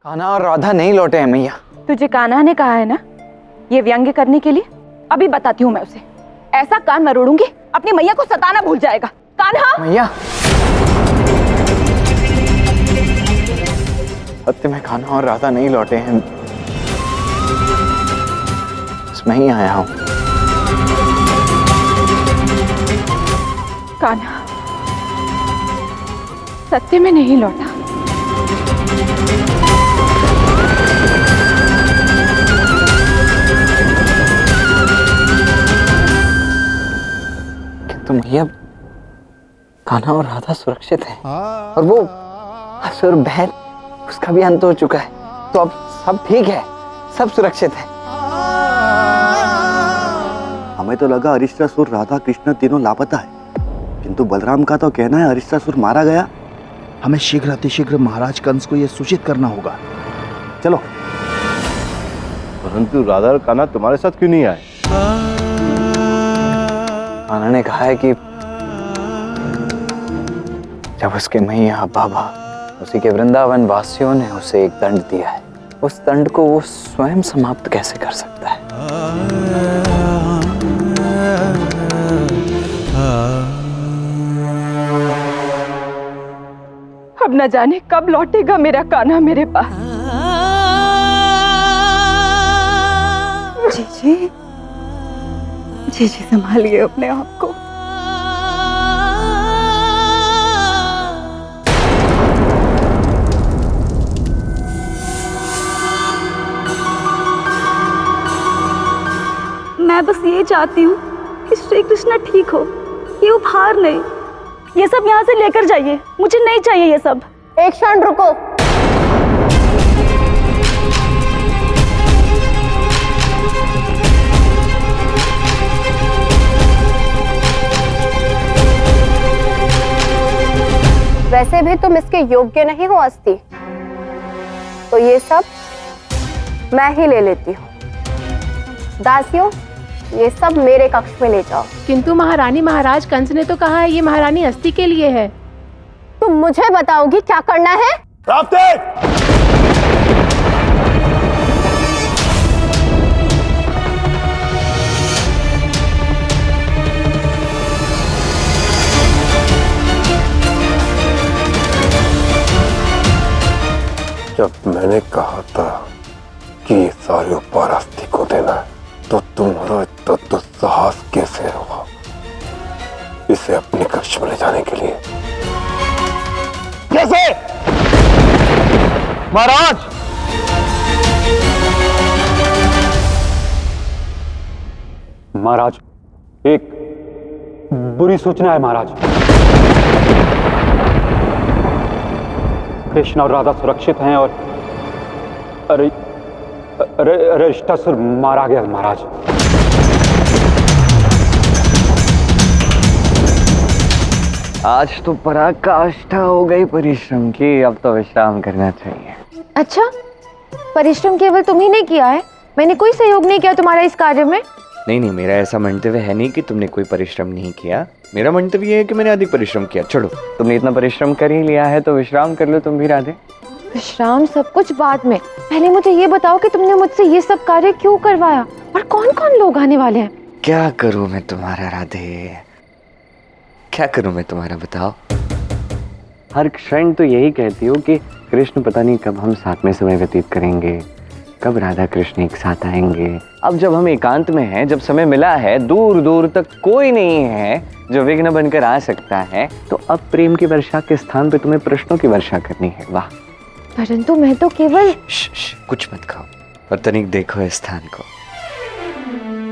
कान्हा और राधा नहीं लौटे हैं मैया। तुझे कान्हा ने कहा है ना ये व्यंग्य करने के लिए? अभी बताती हूँ मैं उसे। ऐसा कान मरोड़ूंगी अपनी मैया को सताना भूल जाएगा। कान्हा! मैया, सत्य में कान्हा और राधा नहीं लौटे हैं, बस मैं ही आया हूँ। कान्हा सत्य में नहीं लौटा। किंतु मैया, कान्हा और राधा सुरक्षित हैं और वो असुर बहन, उसका भी अंत हो चुका है, तो अब सब ठीक है, सब सुरक्षित है। हमें तो लगा अरिष्टासुर, राधा कृष्ण तीनों लापता है, किंतु बलराम का तो कहना है अरिष्टासुर मारा गया। हमें शीघ्र अतिशीघ्र महाराज कंस को यह सूचित करना होगा। चलो। परंतु राधा और कान्हा तुम्हारे साथ क्यों नहीं आए? कान्हा ने कहा है कि जब उसके मैया बाबा, उसी के वृंदावन वासियों ने उसे एक दंड दिया है, उस दंड को वो स्वयं समाप्त कैसे कर सकता है। अब न जाने कब लौटेगा मेरा कान्हा मेरे पास। जी जी संभालिए अपने आप को। मैं बस ये चाहती हूँ कि श्री कृष्ण ठीक हो, ये उपहार नहीं। ये सब यहाँ से लेकर जाइए, मुझे नहीं चाहिए ये सब। एक क्षण रुको। वैसे भी तुम इसके योग्य नहीं हो अस्ति, तो ये सब मैं ही ले लेती हूँ। दासियों, ये सब मेरे कक्ष में ले जाओ। किंतु महारानी, महाराज कंस ने तो कहा है ये महारानी अस्ति के लिए है। तुम मुझे बताओगी क्या करना है? जब मैंने कहा था कि ये सारे उपहार अस्ति को देना है, तो तुम्हारा इतना दुस्साहस कैसे हुआ इसे अपने कक्ष में ले जाने के लिए? कैसे? महाराज! महाराज, एक बुरी सूचना है महाराज। कृष्ण और राधा सुरक्षित हैं और अरिष्टासुर मारा गया महाराज। आज तो पराकाष्ठा हो गई परिश्रम की, अब तो विश्राम करना चाहिए। अच्छा, परिश्रम केवल तुम ही ने किया है, मैंने कोई सहयोग नहीं किया तुम्हारा इस कार्य में? नहीं, मेरा ऐसा मंतव्य है नहीं कि तुमने कोई परिश्रम नहीं किया। मेरा मंतव्य ये है कि मैंने अधिक परिश्रम किया। छोड़ो, तुमने इतना परिश्रम कर ही लिया है तो विश्राम कर लो तुम भी राधे। विश्राम सब कुछ बाद में, पहले मुझे ये बताओ कि तुमने मुझसे ये सब कार्य क्यों करवाया और कौन कौन लोग आने वाले हैं? क्या करूं मैं तुम्हारा राधे, क्या करूं मैं तुम्हारा, बताओ। हर क्षण तो यही कहती हो कि कृष्ण पता नहीं कब हम साथ में समय व्यतीत करेंगे, कब राधा कृष्ण एक साथ आएंगे। अब जब हम एकांत में हैं, जब समय मिला है, दूर दूर तक कोई नहीं है जो विघ्न बनकर आ सकता है, तो अब प्रेम की वर्षा के स्थान पे तुम्हें प्रश्नों की वर्षा करनी है। वाह! परंतु मैं तो केवल कुछ मत खाओ और तनिक देखो इस स्थान को।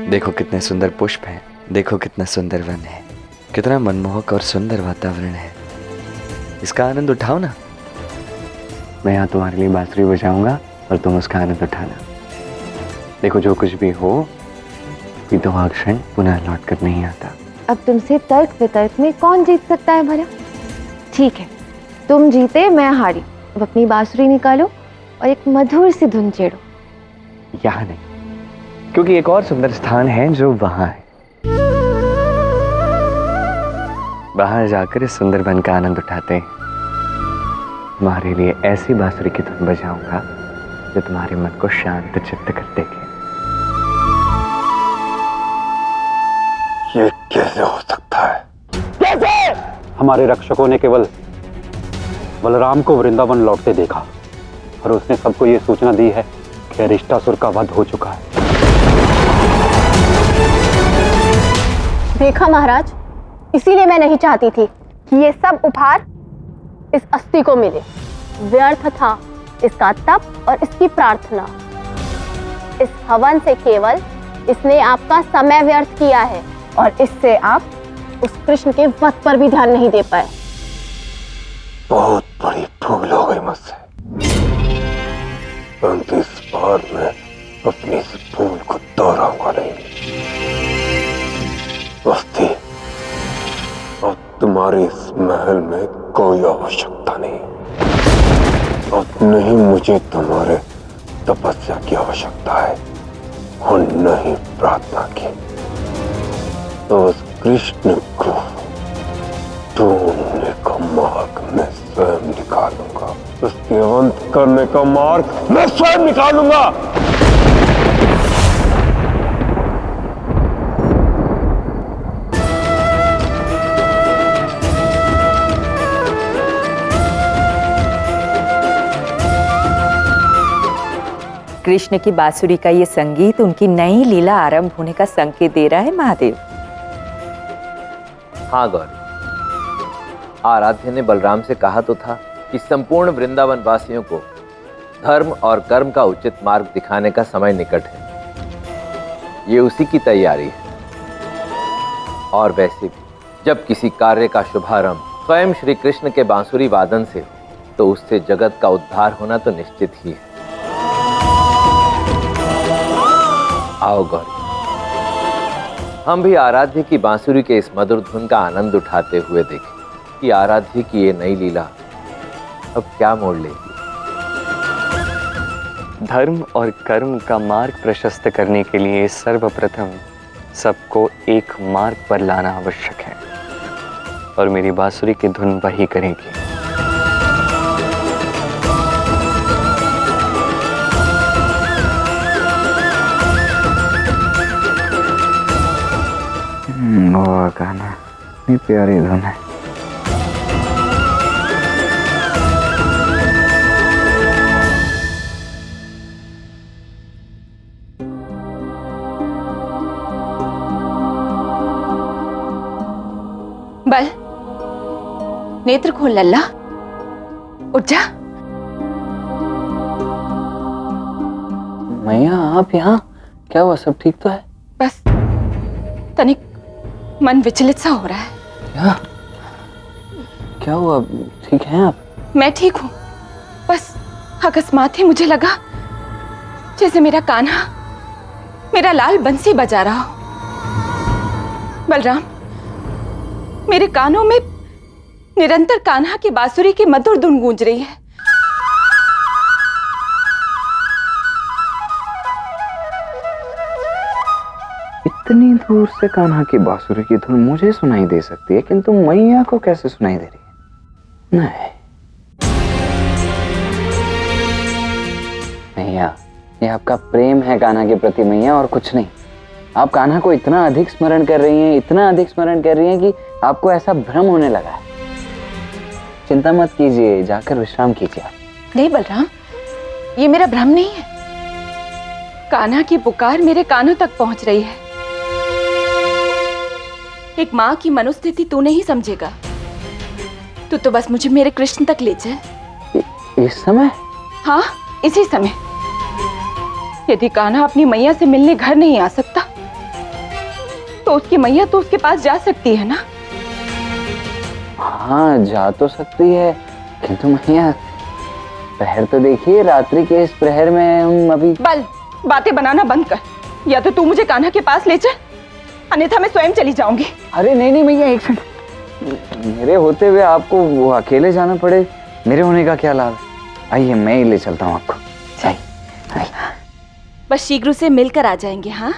देखो कितने सुंदर पुष्प हैं, देखो कितना सुंदर वन है, कितना मनमोहक और सुंदर वातावरण है। इसका आनंद उठाओ ना। मैं यहाँ तुम्हारे लिए बांसुरी बजाऊंगा और तुम उसका आनंद उठाना। देखो जो कुछ भी हो, ये तो क्षण पुनः लौट कर नहीं आता। अब तुमसे तर्क वितर्क में कौन जीत सकता है भला? ठीक है, तुम जीते मैं हारी। अब अपनी बांसुरी निकालो और एक मधुर सी धुन छेड़ो। यहाँ नहीं, क्योंकि एक और सुंदर स्थान है जो वहां है। वहां जाकर इस सुंदर वन का आनंद उठाते हैं। तुम्हारे लिए ऐसी बांसुरी की धुन बजाऊंगा जो तुम्हारे मन को शांत चित्त कर देगी। ये कैसे हो सकता है? कैसे? हमारे रक्षकों ने केवल बलराम को वृंदावन लौटते देखा और उसने सबको ये सूचना दी है कि अरिष्टासुर का वध हो चुका है। देखा महाराज, इसीलिए मैं नहीं चाहती थी कि ये सब उपहार इस अस्थि को मिले। व्यर्थ था इसका तप और इसकी प्रार्थना। इस हवन से केवल इसने आपका समय व्यर्थ किया है और इससे आप उस कृष्ण के वध पर भी ध्यान नहीं दे पाए। बहुत बड़ी भूल हो गई मुझसे, परंतु इस बार मैं अपनी इस भूल को दोहराऊंगा नहीं। अस्थि, अब तुम्हारे इस महल में कोई आवश्यकता नहीं। अब नहीं मुझे तुम्हारे तपस्या की आवश्यकता है और न ही प्रार्थना की। तो उस कृष्ण को ढूंढने का मार्ग मैं स्वयं निकालूंगा। उसके अंत करने का मार्ग मैं स्वयं निकालूंगा। कृष्ण की बांसुरी का ये संगीत उनकी नई लीला आरंभ होने का संकेत दे रहा है महादेव। हाँ गौरी, आराध्य ने बलराम से कहा तो था कि संपूर्ण वृंदावन वासियों को धर्म और कर्म का उचित मार्ग दिखाने का समय निकट है। ये उसी की तैयारी है। और वैसे भी जब किसी कार्य का शुभारंभ स्वयं श्री कृष्ण के बांसुरी वादन से हो, तो उससे जगत का उद्धार होना तो निश्चित ही है। आओ गौरी, हम भी आराध्य की बांसुरी के इस मधुर धुन का आनंद उठाते हुए देखें कि आराध्य की ये नई लीला अब क्या मोड़ लेगी। धर्म और कर्म का मार्ग प्रशस्त करने के लिए सर्वप्रथम सबको एक मार्ग पर लाना आवश्यक है और मेरी बांसुरी की धुन वही करेगी। वो गाना इतनी प्यारी धुन है। बल, नेत्र खोल लल्ला, उठ जा। मैया आप यहाँ? क्या हुआ, सब ठीक तो है? बस तनिक मन विचलित सा हो रहा है। क्या हुआ, ठीक हैं आप? मैं ठीक हूँ, बस अकस्मात ही मुझे लगा जैसे मेरा कान्हा, मेरा लाल बंसी बजा रहा हो। बलराम, मेरे कानों में निरंतर कान्हा की बांसुरी की मधुर धुन गूंज रही है। इतनी दूर से कान्हा की बांसुरी की धुन मुझे सुनाई दे सकती है, किंतु मैया को कैसे सुनाई दे रही है? नहीं मैया, ये आपका प्रेम है कान्हा के प्रति मैया, और कुछ नहीं। आप कान्हा को इतना अधिक स्मरण कर रही हैं, इतना अधिक स्मरण कर रही हैं कि आपको ऐसा भ्रम होने लगा है। चिंता मत कीजिए, जाकर विश्राम कीजिए। नहीं बलराम, ये मेरा भ्रम नहीं है। कान्हा की पुकार मेरे कानों तक पहुंच रही है। एक माँ की मनोस्थिति तू नहीं समझेगा। तू तो बस मुझे मेरे कृष्ण तक ले जाए। इस समय? हाँ, इसी समय। यदि कान्हा अपनी मैया से मिलने घर नहीं आ सकता, तो उसकी मैया तो उसके पास जा सकती है ना? हाँ, जा तो सकती है, किंतु मैया प्रहर तो देखिए, रात्रि के इस प्रहर में हम अभी। बल, बातें बनाना बंद कर। या तो तू मुझे कान्हा के पास ले चल, अन्यथा मैं स्वयं चली जाऊंगी। अरे नहीं नहीं मैया, एक मिनट। मेरे होते हुए आपको वो अकेले जाना पड़े, मेरे होने का क्या लाभ है? आइए, मैं ही ले चलता हूँ आपको। बस शीघ्र से मिलकर आ जाएंगे। हाँ,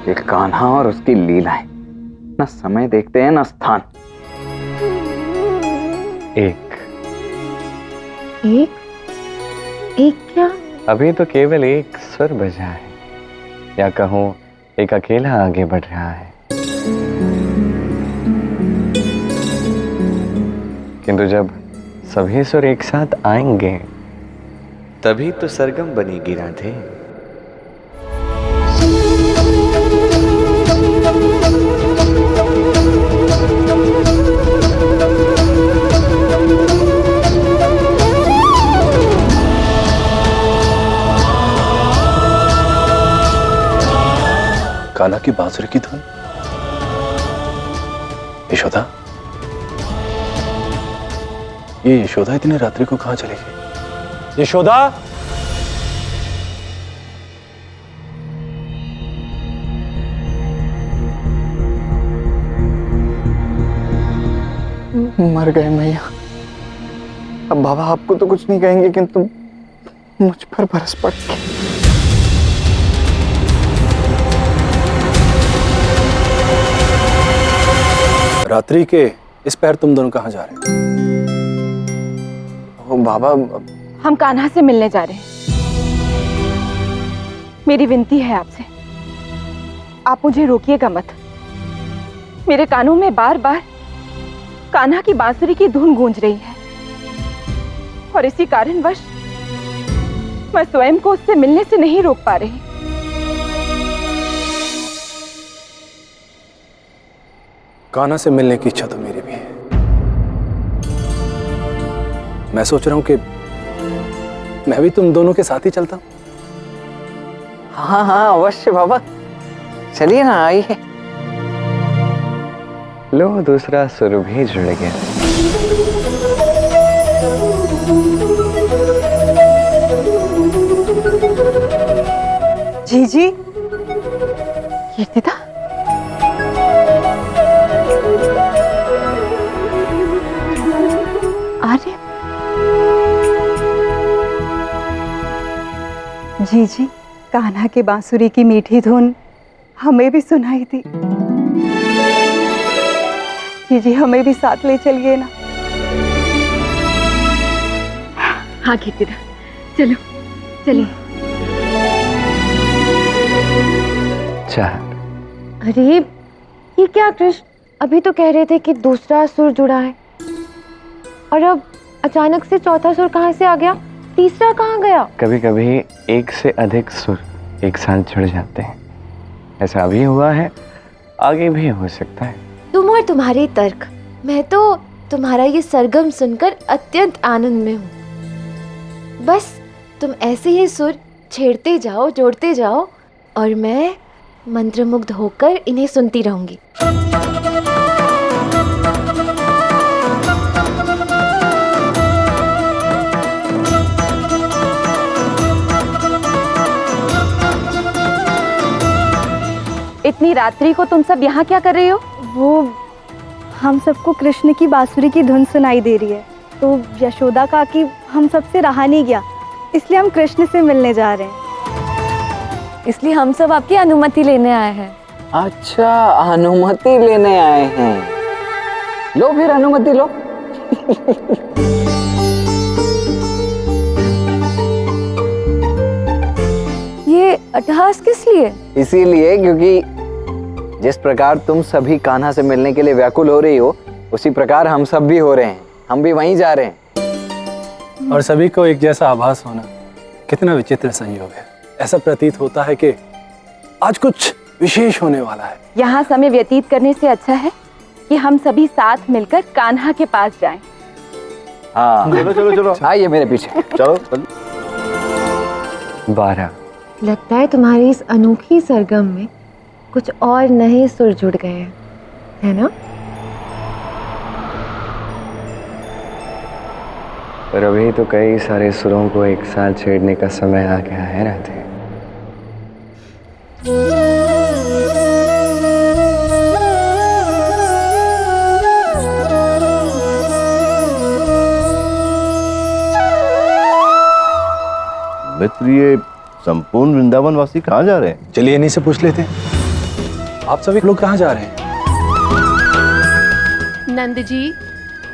एक कान्हा और उसकी लीलाएं, न समय देखते हैं न स्थान। एक एक क्या? अभी तो केवल एक सुर बजा है, या कहूँ एक अकेला आगे बढ़ रहा है। किंतु जब सभी सुर एक साथ आएंगे तभी तो सरगम बनेगी राधे। कान्हा की बांसुरी की धुन। यशोदा, ये यशोदा इतनी रात्रि को कहां चली गई? यशोदा, मर गए मैया। अब बाबा आपको तो कुछ नहीं कहेंगे, किंतु मुझ पर बरस पड़ेंगे। रात्रि के इस पैर तुम दोनों कहां जा रहे हो? ओ बाबा, हम कान्हा से मिलने जा रहे हैं। मेरी विनती है आपसे, आप मुझे रोकिएगा मत। मेरे कानों में बार बार कान्हा की बांसुरी की धुन गूंज रही है और इसी कारणवश मैं स्वयं को उससे मिलने से नहीं रोक पा रही। कान्हा से मिलने की इच्छा तो मेरी भी है। मैं सोच रहा हूं कि मैं भी तुम दोनों के साथ ही चलता हूं। हाँ हाँ अवश्य बाबा, चलिए ना, आइए। लो, दूसरा सुर भी जुड़ गया। जीजी, कीर्तिदा, आर्य, जीजी, कान्हा के बांसुरी की मीठी धुन हमें भी सुनाई दी। जीजी, हमें भी साथ ले चलिए ना। हाँ कीर्तिदा, चलो चलिए। अरे ये क्या कृष्ण, अभी तो कह रहे थे कि दूसरा सुर जुड़ा है और अब अचानक से चौथा सुर कहाँ से आ गया? तीसरा कहाँ गया? कभी कभी एक से अधिक सुर एक साथ जुड़ जाते हैं। ऐसा अभी हुआ है, आगे भी हो सकता है। तुम और तुम्हारे तर्क, मैं तो तुम्हारा ये सरगम सुनकर अत्यंत आनंद में हूँ। बस तुम ऐसे ही सुर छेड़ते जाओ, जोड़ते जाओ और मैं मंत्रमुग्ध होकर इन्हें सुनती रहूंगी। इतनी रात्रि को तुम सब यहाँ क्या कर रही हो? वो हम सबको कृष्ण की बांसुरी की धुन सुनाई दे रही है, तो यशोदा का कि हम सबसे रहा नहीं गया, इसलिए हम कृष्ण से मिलने जा रहे हैं। इसलिए हम सब आपकी अनुमति लेने आए हैं। अच्छा, अनुमति लेने आए हैं। लो फिर अनुमति लो। ये अट्टहास किस लिए? इसीलिए क्योंकि जिस प्रकार तुम सभी कान्हा से मिलने के लिए व्याकुल हो रही हो, उसी प्रकार हम सब भी हो रहे हैं। हम भी वहीं जा रहे हैं। और सभी को एक जैसा आभास होना कितना विचित्र संयोग है। ऐसा प्रतीत होता है कि आज कुछ विशेष होने वाला है। यहाँ समय व्यतीत करने से अच्छा है कि हम सभी साथ मिलकर कान्हा के पास जाएं। हाँ, चलो चलो चलो, आइए मेरे पीछे। चलो। 12। लगता है तुम्हारी इस अनोखी सरगम में कुछ और नए सुर जुड़ गए हैं, है ना? पर अभी तो कई सारे सुरों को एक साथ छेड़ने का समय आ गया है राधे। मित्र, ये संपूर्ण वृंदावन वासी कहाँ जा रहे हैं? चलिए इन्हीं से पूछ लेते हैं। आप सभी लोग कहाँ जा रहे हैं? नंद जी,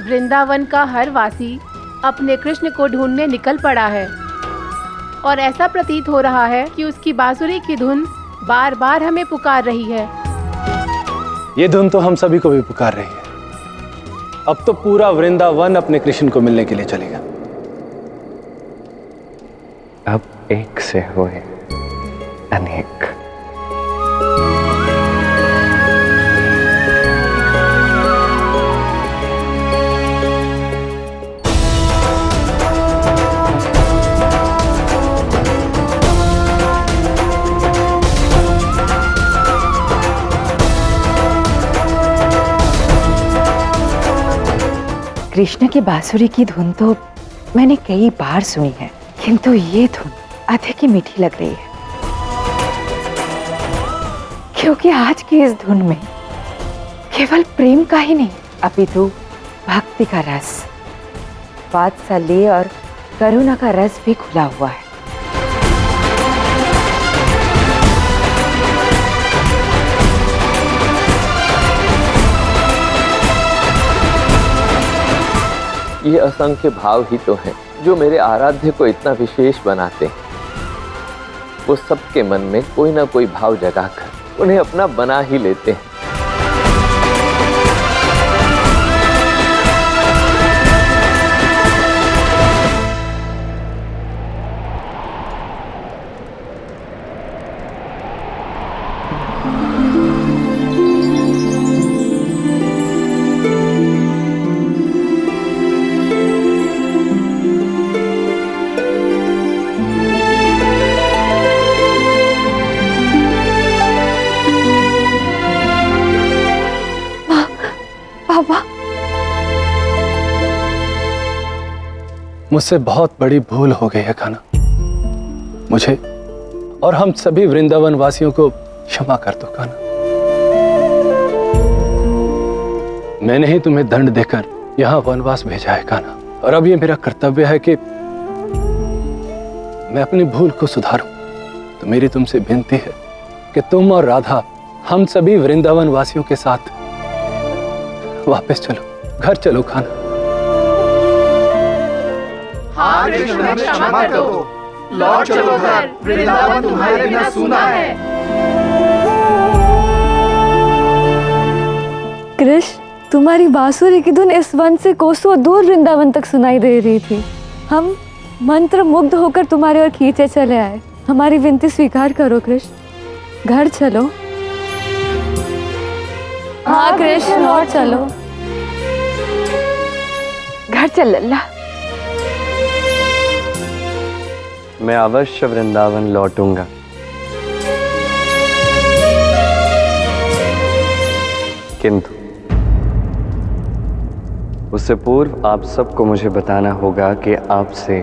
वृंदावन का हर वासी अपने कृष्ण को ढूंढने निकल पड़ा है और ऐसा प्रतीत हो रहा है कि उसकी बांसुरी की धुन बार बार हमें पुकार रही है। ये धुन तो हम सभी को भी पुकार रही है। अब तो पूरा वृंदावन अपने कृष्ण को मिलने के लिए चलेगा। अब एक से हुए अनेक। कृष्ण की बांसुरी की धुन तो मैंने कई बार सुनी है, किंतु ये धुन अधिक ही मीठी लग रही है, क्योंकि आज की इस धुन में केवल प्रेम का ही नहीं अपितु भक्ति का रस, वात्सल्य और करुणा का रस भी खुला हुआ है। ये असंख्य भाव ही तो हैं जो मेरे आराध्य को इतना विशेष बनाते हैं। वो सबके मन में कोई ना कोई भाव जगाकर उन्हें अपना बना ही लेते हैं। मुझसे बहुत बड़ी भूल हो गई है कान्हा। मुझे और हम सभी वृंदावन वासियों को क्षमा कर दो कान्हा। मैंने ही तुम्हें दंड देकर यहाँ वनवास भेजा है कान्हा, और अब ये मेरा कर्तव्य है कि मैं अपनी भूल को सुधारूं। तो मेरी तुमसे विनती है कि तुम और राधा हम सभी वृंदावन वासियों के साथ वापस चलो, घर चलो कान्हा। हाँ कृष्ण, क्षमा कर दो, लौट चलो घर, वृंदावन तुम्हारे बिना सूना है। कृष्ण, तुम्हारी बांसुरी की धुन इस वन से कोसों दूर वृंदावन तक सुनाई दे रही थी। हम मंत्र मुग्ध होकर तुम्हारे ओर खींचे चले आए। हमारी विनती स्वीकार करो कृष्ण, घर चलो। हाँ कृष्ण, लौट चलो, घर चल लल्ला। मैं अवश्य वृंदावन लौटूंगा, किंतु उससे पूर्व आप सबको मुझे बताना होगा कि आपसे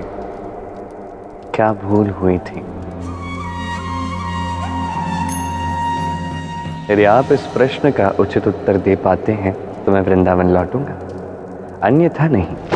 क्या भूल हुई थी। यदि आप इस प्रश्न का उचित उत्तर दे पाते हैं तो मैं वृंदावन लौटूंगा, अन्यथा नहीं।